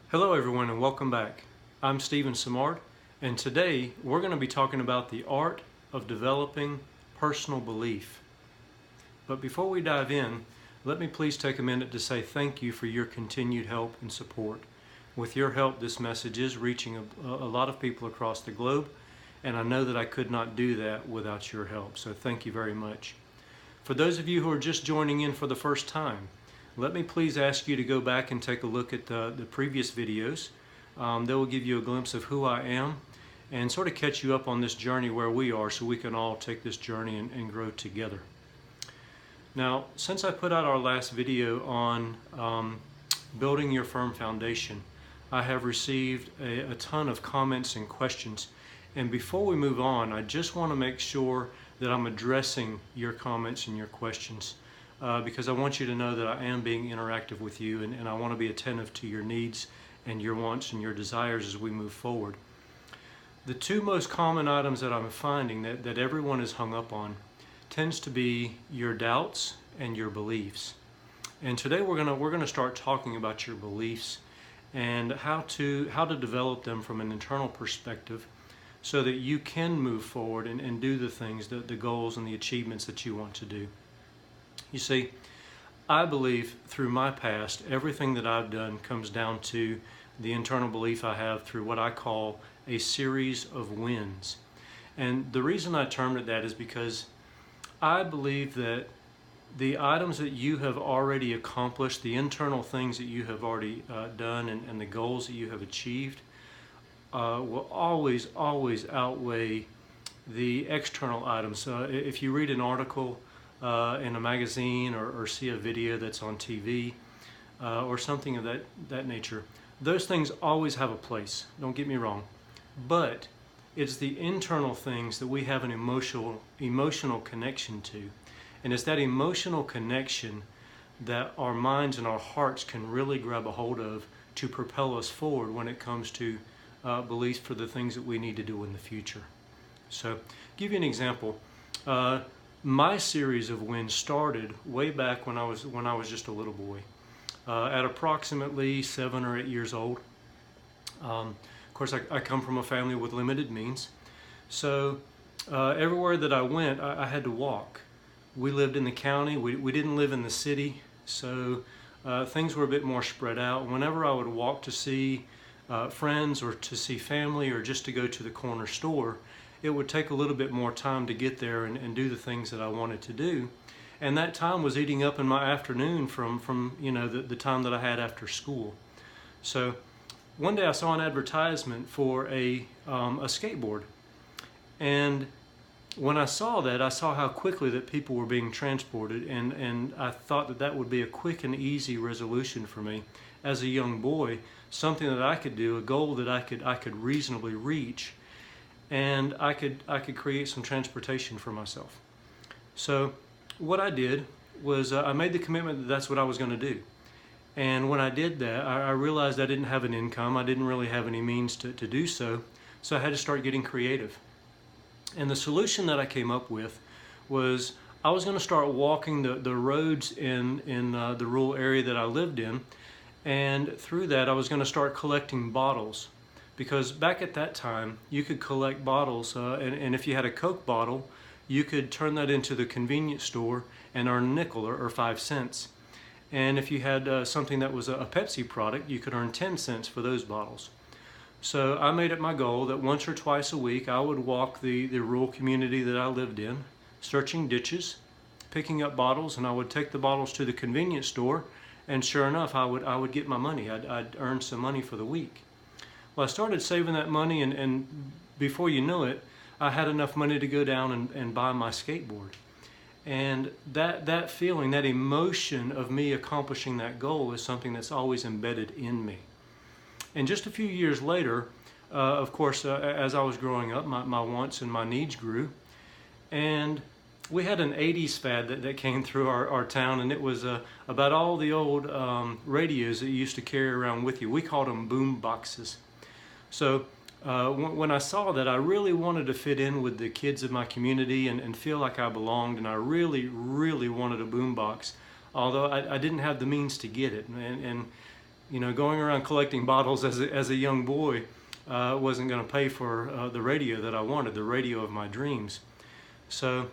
Hello everyone and welcome back. I'm Stephen Samard, and today we're going to be talking about the art of developing personal belief. But before we dive in, let me please take a minute to say thank you for your continued help and support. With your help, this message is reaching a lot of people across the globe, and I know that I could not do that without your help, so thank you very much. For those of you who are just joining in for the first time, let me please ask you to go back and take a look at the previous videos. They will give you a glimpse of who I am and sort of catch you up on this journey where we are so we can all take this journey and grow together. Now, since I put out our last video on building your firm foundation, I have received a ton of comments and questions. And before we move on, I just want to make sure that I'm addressing your comments and your questions. Because I want you to know that I am being interactive with you, and I want to be attentive to your needs and your wants and your desires as we move forward. The two most common items that I'm finding that everyone is hung up on tends to be your doubts and your beliefs. And today we're gonna start talking about your beliefs and how to develop them from an internal perspective so that you can move forward and do the things, the goals and the achievements that you want to do. You see, I believe through my past, everything that I've done comes down to the internal belief I have through what I call a series of wins. And the reason I termed it that is because I believe that the items that you have already accomplished, the internal things that you have already done and the goals that you have achieved will always outweigh the external items. If you read an article in a magazine or see a video that's on TV or something of that nature, those things always have a place, don't get me wrong, but it's the internal things that we have an emotional connection to, and it's that emotional connection that our minds and our hearts can really grab a hold of to propel us forward when it comes to beliefs for the things that we need to do in the future. So, give you an example. My series of wins started way back when I was just a little boy, at approximately 7 or 8 years old. Of course, I come from a family with limited means, so everywhere that I went, I had to walk. We lived in the county. We didn't live in the city, so things were a bit more spread out. Whenever I would walk to see friends or to see family or just to go to the corner store, it would take a little bit more time to get there and do the things that I wanted to do. And that time was eating up in my afternoon from the time that I had after school. So one day I saw an advertisement for a skateboard. And when I saw that, I saw how quickly that people were being transported, and I thought that would be a quick and easy resolution for me as a young boy, something that I could do, a goal that I could reasonably reach, and I could create some transportation for myself. So what I did was I made the commitment that that's what I was going to do. And when I did that, I realized I didn't have an income. I didn't really have any means to do so. So I had to start getting creative. And the solution that I came up with was I was going to start walking the roads in the rural area that I lived in. And through that, I was going to start collecting bottles. Because back at that time, you could collect bottles, and if you had a Coke bottle, you could turn that into the convenience store and earn a nickel or 5 cents. And if you had something that was a Pepsi product, you could earn 10 cents for those bottles. So I made it my goal that once or twice a week, I would walk the rural community that I lived in, searching ditches, picking up bottles, and I would take the bottles to the convenience store, and sure enough, I would get my money. I'd earn some money for the week. Well, I started saving that money, and before you know it, I had enough money to go down and buy my skateboard. And that feeling, that emotion of me accomplishing that goal is something that's always embedded in me. And just a few years later, of course, as I was growing up, my wants and my needs grew. And we had an 80s fad that came through our town, and it was about all the old radios that you used to carry around with you. We called them boom boxes. So when I saw that, I really wanted to fit in with the kids of my community and feel like I belonged, and I really wanted a boombox, although I didn't have the means to get it. And going around collecting bottles as a young boy wasn't going to pay for the radio that I wanted, the radio of my dreams. So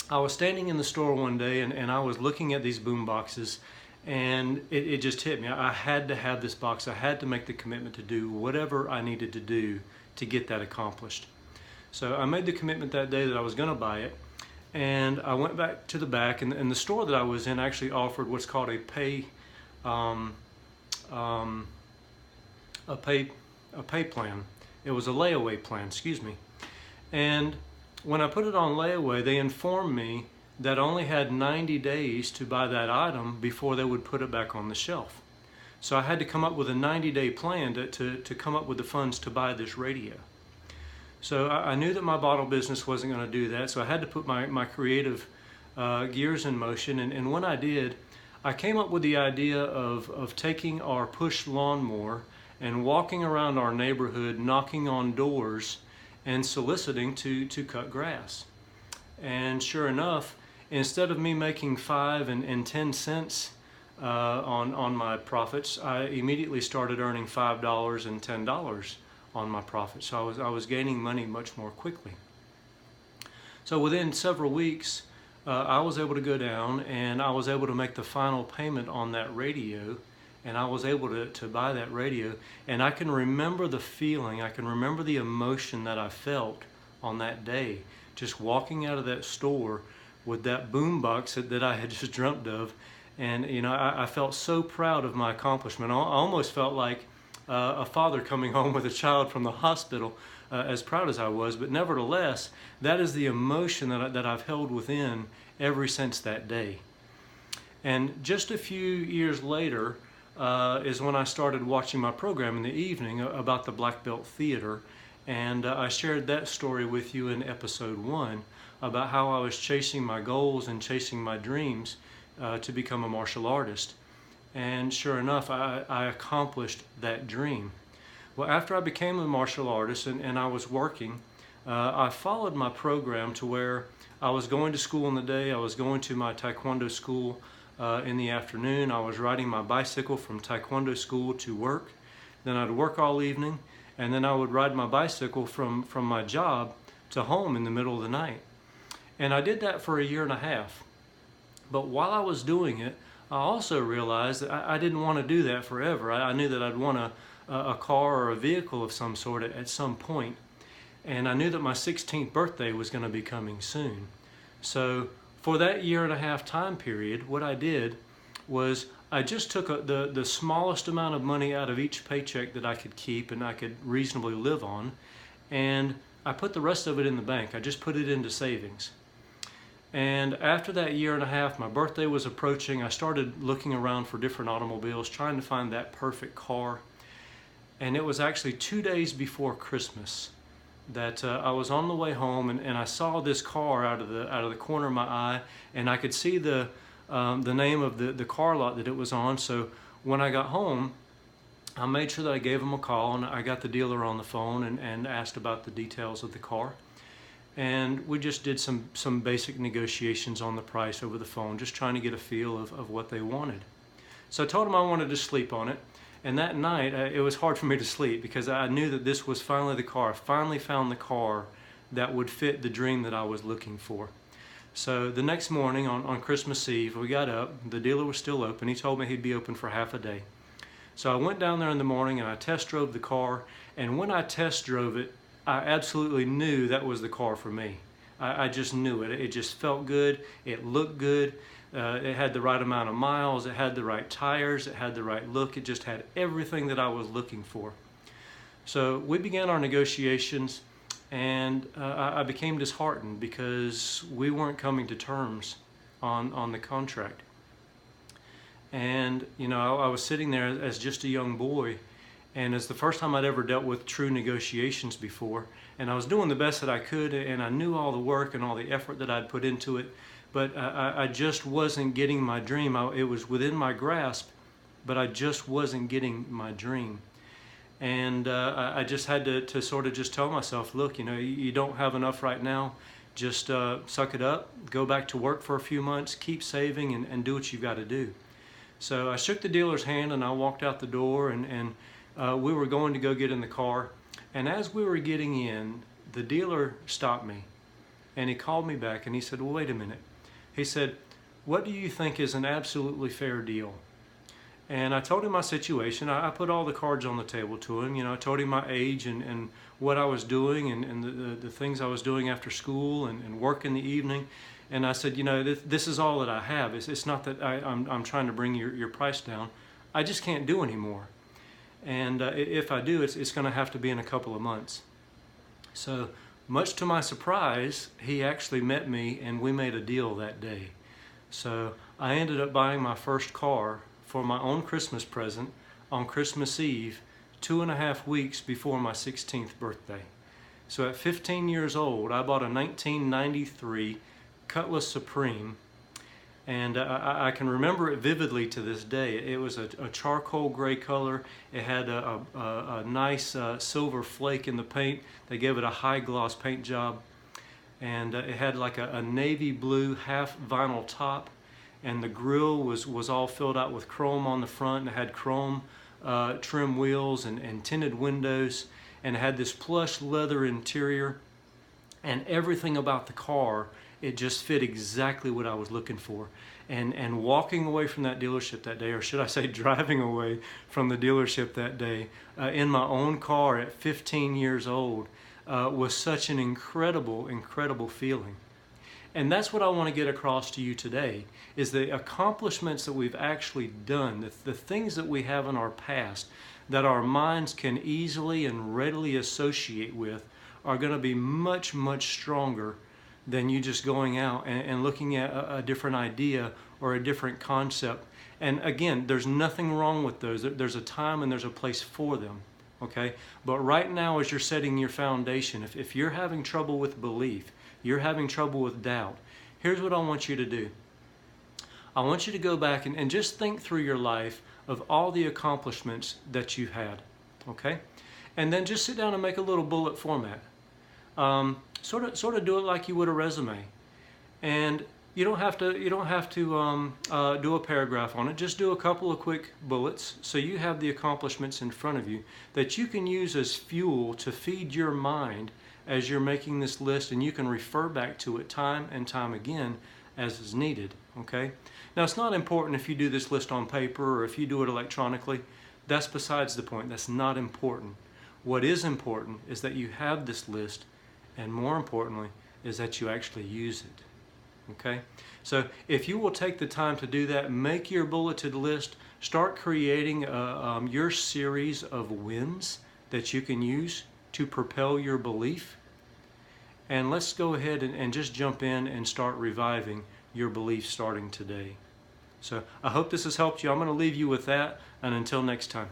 I was standing in the store one day, and I was looking at these boom boxes, and it just hit me. I had to have this box. I had to make the commitment to do whatever I needed to do to get that accomplished. So I made the commitment that day that I was going to buy it, and I went back to the back, and the store that I was in actually offered what's called a pay plan. It was a layaway plan, excuse me. And when I put it on layaway, they informed me that I only had 90 days to buy that item before they would put it back on the shelf. So I had to come up with a 90-day plan to come up with the funds to buy this radio. So I knew that my bottle business wasn't going to do that, so I had to put my creative gears in motion. And when I did, I came up with the idea of taking our push lawnmower and walking around our neighborhood, knocking on doors and soliciting to cut grass. And sure enough, instead of me making 5 and 10 cents on my profits, I immediately started earning $5 and $10 on my profits. So I was gaining money much more quickly. So within several weeks, I was able to go down and I was able to make the final payment on that radio, and I was able to buy that radio. And I can remember the feeling, I can remember the emotion that I felt on that day, just walking out of that store with that boom box that I had just dreamt of. And I felt so proud of my accomplishment. I almost felt like a father coming home with a child from the hospital, as proud as I was. But nevertheless, that is the emotion that I've held within ever since that day. And just a few years later is when I started watching my program in the evening about the Black Belt Theater. And I shared that story with you in episode 1 about how I was chasing my goals and chasing my dreams to become a martial artist. And sure enough, I accomplished that dream. Well, after I became a martial artist and I was working, I followed my program to where I was going to school in the day, I was going to my Taekwondo school in the afternoon, I was riding my bicycle from Taekwondo school to work, then I'd work all evening, and then I would ride my bicycle from my job to home in the middle of the night. And I did that for 1.5 years. But while I was doing it, I also realized that I didn't want to do that forever. I knew that I'd want a car or a vehicle of some sort at some point. And I knew that my 16th birthday was going to be coming soon. So for that 1.5 year time period, what I did was I just took the smallest amount of money out of each paycheck that I could keep and I could reasonably live on, and I put the rest of it in the bank. I just put it into savings. And after that 1.5 years, my birthday was approaching. I started looking around for different automobiles, trying to find that perfect car. And it was actually 2 days before Christmas that I was on the way home, and I saw this car out of the corner of my eye, and I could see the name of the car lot that it was on. So when I got home, I made sure that I gave him a call, and I got the dealer on the phone and asked about the details of the car. And we just did some basic negotiations on the price over the phone, just trying to get a feel of what they wanted. So I told him I wanted to sleep on it. And that night, it was hard for me to sleep because I knew that this was finally the car. I finally found the car that would fit the dream that I was looking for. So the next morning on Christmas Eve, we got up. The dealer was still open. He told me he'd be open for half a day. So I went down there in the morning and I test drove the car. And when I test drove it, I absolutely knew that was the car for me. I just knew it. It just felt good. It looked good. It had the right amount of miles. It had the right tires. It had the right look. It just had everything that I was looking for. So we began our negotiations, and I became disheartened because we weren't coming to terms on the contract. And I was sitting there as just a young boy, and it's the first time I'd ever dealt with true negotiations before. And I was doing the best that I could, and I knew all the work and all the effort that I'd put into it, but I just wasn't getting my dream. It was within my grasp, but I just wasn't getting my dream. And I just had to sort of just tell myself, look, you don't have enough right now. Just suck it up, go back to work for a few months, keep saving, and do what you've got to do. So I shook the dealer's hand and I walked out the door, and we were going to go get in the car. And as we were getting in, the dealer stopped me and he called me back and he said, well, wait a minute. He said, what do you think is an absolutely fair deal? And I told him my situation. I put all the cards on the table to him. You know, I told him my age and what I was doing and the things I was doing after school and work in the evening. And I said, you know, this is all that I have. It's not that I'm trying to bring your price down. I just can't do anymore. And if I do, it's going to have to be in a couple of months. So much to my surprise, he actually met me and we made a deal that day. So I ended up buying my first car for my own Christmas present on Christmas Eve, 2.5 weeks before my 16th birthday. So at 15 years old, I bought a 1993 Cutlass Supreme, and I can remember it vividly to this day. It was a charcoal gray color. It had a nice silver flake in the paint. They gave it a high gloss paint job, and it had like a navy blue half vinyl top, and the grille was all filled out with chrome on the front, and it had chrome trim wheels and tinted windows, and it had this plush leather interior, and everything about the car, it just fit exactly what I was looking for. And walking away from that dealership that day, or should I say driving away from the dealership that day, in my own car at 15 years old, was such an incredible, incredible feeling. And that's what I want to get across to you today, is the accomplishments that we've actually done, the things that we have in our past that our minds can easily and readily associate with, are going to be much, much stronger than you just going out and looking at a different idea or a different concept. And again, there's nothing wrong with those. There's a time and there's a place for them, okay? But right now, as you're setting your foundation, if you're having trouble with belief, you're having trouble with doubt, here's what I want you to do. I want you to go back and just think through your life of all the accomplishments that you've had, okay? And then just sit down and make a little bullet format. Sort of do it like you would a resume, and you don't have to do a paragraph on it. Just do a couple of quick bullets so you have the accomplishments in front of you that you can use as fuel to feed your mind as you're making this list, and you can refer back to it time and time again as is needed. Okay. Now, it's not important if you do this list on paper or if you do it electronically. That's besides the point. That's not important. What is important is that you have this list, and more importantly is that you actually use it. Okay? So if you will take the time to do that, make your bulleted list, start creating your series of wins that you can use to propel your belief. And let's go ahead and just jump in and start reviving your belief starting today. So I hope this has helped you. I'm going to leave you with that, and until next time.